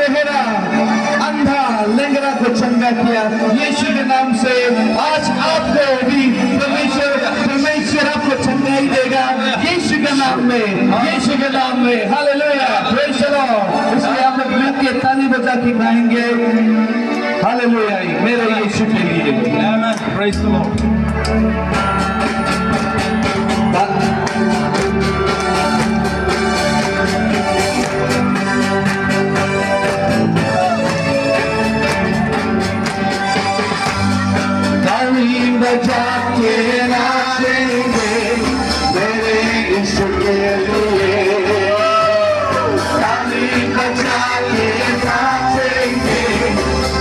बहरा अंधा लंगड़ा को चंगा किया। यीशु के नाम से आज आपको भी परमेश्वर आपको चंगाई देगा यीशु के नाम में, यीशु के नाम में। Hallelujah, praise the Lord. इसलिए आप लोग मिलकर ताली बजा के गाएंगे हालेलुया मेरे यीशु के लिए। Amen. Praise the Lord. ताली बजा के नाचेंगे मेरे यीशु के लिए। ताली बजा के नाचेंगे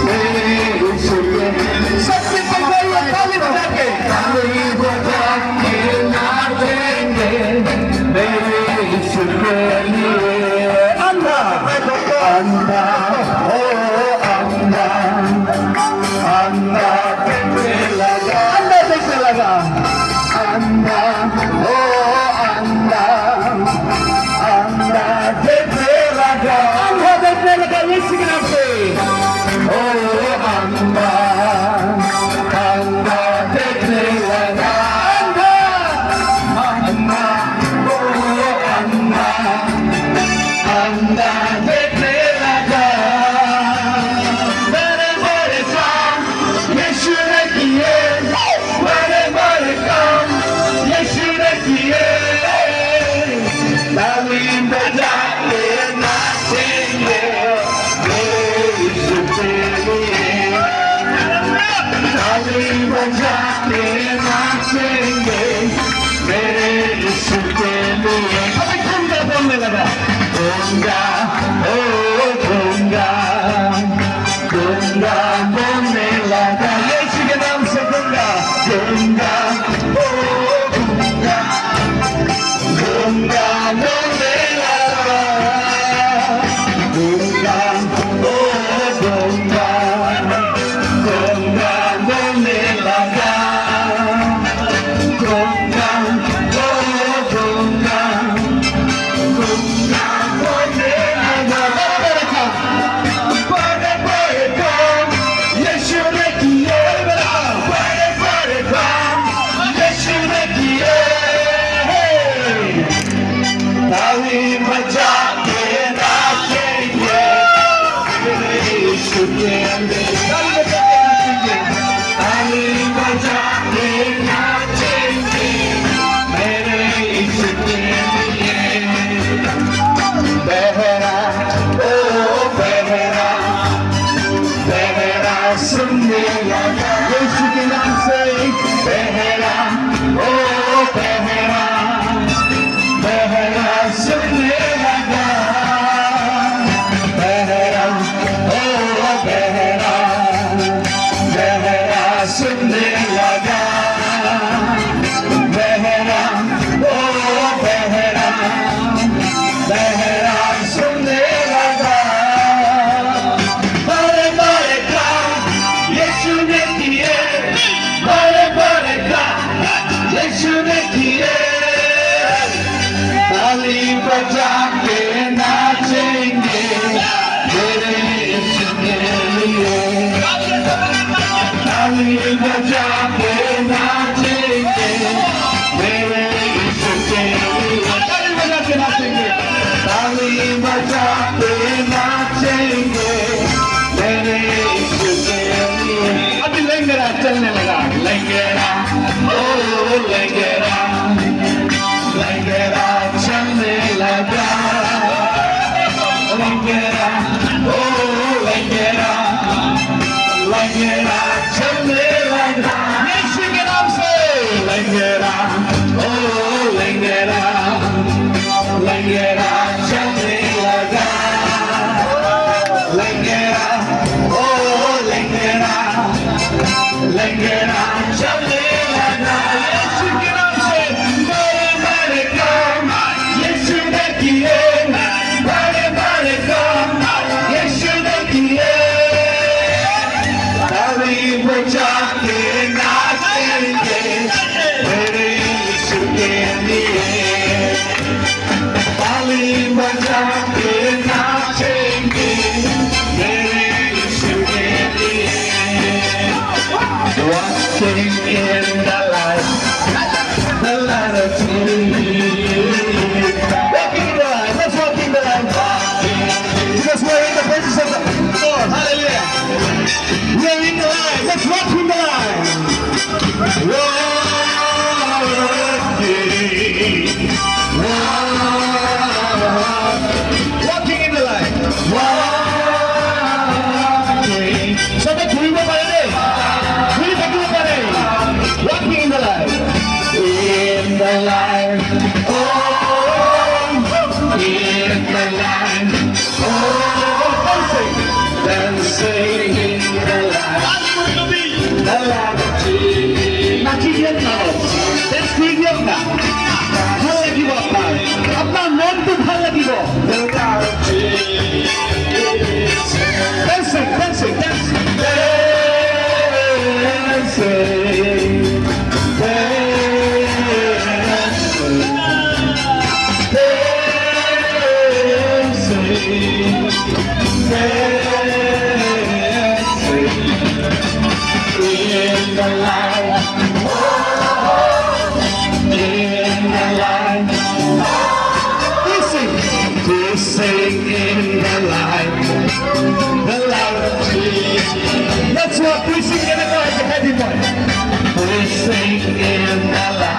मेरे यीशु के लिए। सबसे पहले ताली बजा के नाचेंगे मेरे यीशु के लिए। अंधा अंधा हो अंधा अंधा देखने लगा, अंधा देखने लगा, अंधा ओ अंधा अंधा देखने लगा, अंधा देखने लगा यीशु के नाम से। ओ अंधा अंधा देखने लगा, अंधा अंधा ओ अंधा अंधा देखने लगा। बड़े बड़े काम यीशु ने किए, बड़े बड़े काम यीशु ने किए। ताली बजा के नाचेंगे मेरे यीशु के लिए। ताली बजा के नाचेंगे मेरे यीशु के लिए। अभी गूंगा बोलने लगा, गूंगा ओ गूंगा गूंगा बोलने लगा यीशु के नाम से। गूंगा गूंगा ओ गूंगा गूंगा बोलने लगा, गूंगा ओ गूंगा गूंगा बोलने लगा, गूंगा ओ गूंगा गूंगा बोलने लगा। बड़े बड़े काम यीशु ने किए, बड़े बड़े काम यीशु ने किए। ताली बजा के नाचेंगे मेरे यीशु के लिए। ताली बजा के नाचेंगे मेरे यीशु के लिए। बहरा ओ बहरा बहरा सुनने लगा यीशु के नाम से। बहरा ओ बहरा बहरा सुनने लगा, बहरा ओ बहरा बहरा सुनने लगा, बहरा ओ बहरा बहरा सुनने लगा। बड़े बड़े काम यीशु ने किए, बड़े बड़े काम यीशु ने किए। ताली बजा के नाचेंगे मेरे यीशु के लिए। ताली बजा के नाचेंगे मेरे यीशु के लिए। ताली बजा के नाचेंगे, ताली बजा के नाचेंगे मेरे यीशु के लिए। अभी लंगड़ा चलने लगा, लंगड़ा ओ लंगड़ा लंगड़ा चलने लगा, लंगड़ा ओ लंगड़ा लंगड़ा चलने लगा यीशु के नाम से। लंगड़ा ओ लंगड़ा लंगड़ा चलने लगा, लंगड़ा ओ लंगड़ा लंगड़ा चलने लगा यीशु के नाम से। बड़े बड़े काम यीशु ने किए, बड़े बड़े काम यीशु ने किए। ताली बजा के नाचेंगे मेरे यीशु के लिए। ताली बजा के नाचेंगे sing in the light of Jesus. Walking in the light. Let's walk in the light. Because we're in the presence of the Lord. Hallelujah. We're in the light. Let's walk in the light. Walking in the light. Walking. Sabi, tuloy mo pa rin eh. Tuloy pa rin. Walking in the light. In the light. Oh, in the light. Oh, dancing in the light. The light of Jesus. Nakikita mo. Let's figure na. ভাল লাগিব আপনার আপনার মনটো ভাল লাগিব the light of Jesus. Dancing, dancing, dancing, dancing, in the light, in the light. We sing in the light of Jesus. Let's walk, we sing in the light, the heavy voice. We sing in the light.